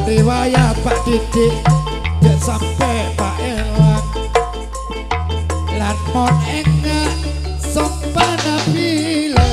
riwayat Pak Didik jek sampai Pak Elang lan mon enggak sopan nabila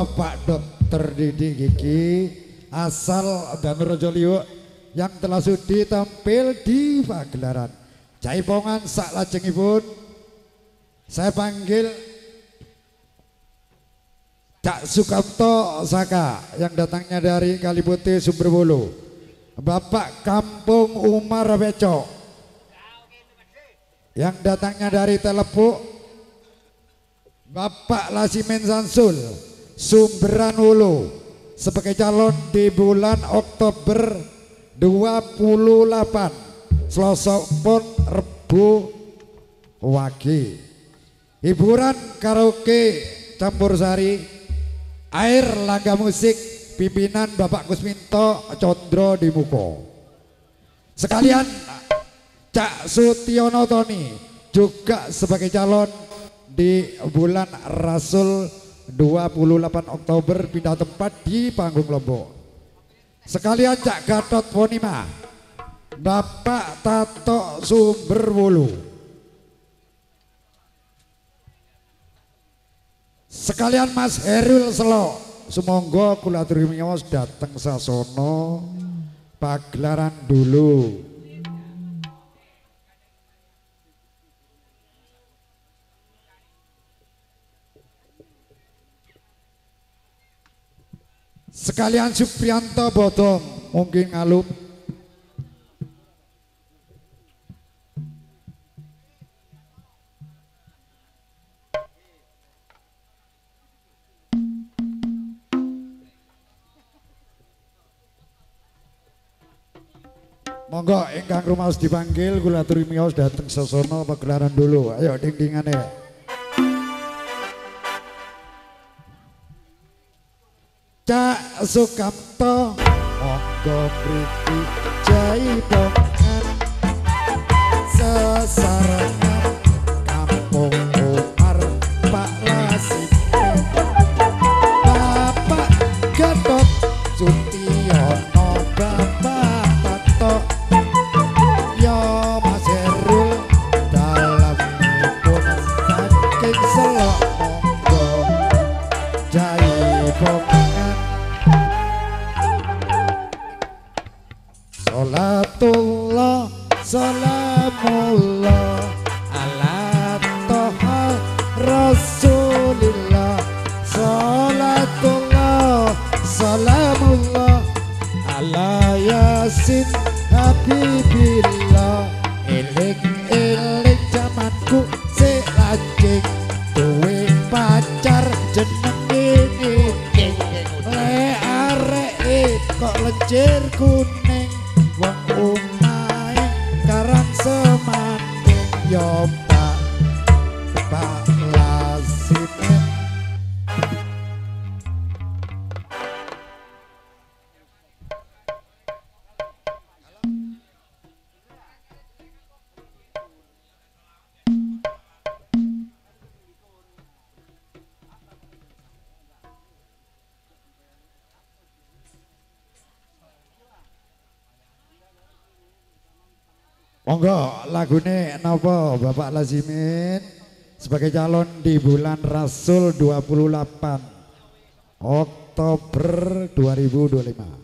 Bapak Dokter Didi Gigi asal Danurojoliwo yang telah sudi tampil di pagelaran Jaipongan sak lajengipun saya panggil Cak Sukamto Saka yang datangnya dari Kaliputih Sumberbulu, Bapak Kampung Umar Beco yang datangnya dari Telepuk, Bapak Lasimen Sansul Sumberan Hulu sebagai calon di bulan Oktober 28 Selasa Pon Rebu Wage. Hiburan karaoke campur sari, air laga musik pimpinan Bapak Kusminto Condro Dimuko. Sekalian Cak Sutiono Tony juga sebagai calon di bulan Rasul 28 Oktober pindah tempat di panggung Lombok. sekalian Cak Gatot Wonima, Bapak Tato Sumberwulu, sekalian Mas Herul Selo, sumangga kula aturi miyos dateng sasana pagelaran dulu. Sekalian Supriyanto Bodong mungkin ngalup. Monggo ingkang rumaos dipanggil kula aturi miyos dateng sasana pagelaran dulu. Ayo ding-dingane. Cak Sukamto monggo mriki jaibongan sesarengan Kampung Umar Pak Lasipin Bapak Gatot Sutiono Bapak Tato ya Mas Herul dalemipun saking selok monggo jaibongan. Salatullah salamullah ala toha rasulillah. Salatullah salamullah ala yasin habibillah. Eling-eling jamanku sik lajeng duwe pacar jenenge Nining. Le arek kok lenjer kuning wong omahe Karang Semanding yo Pak Lasipin. Monggo lagune napa Bapak Lazimin sebagai calon di bulan Rasul 28 Oktober 2025.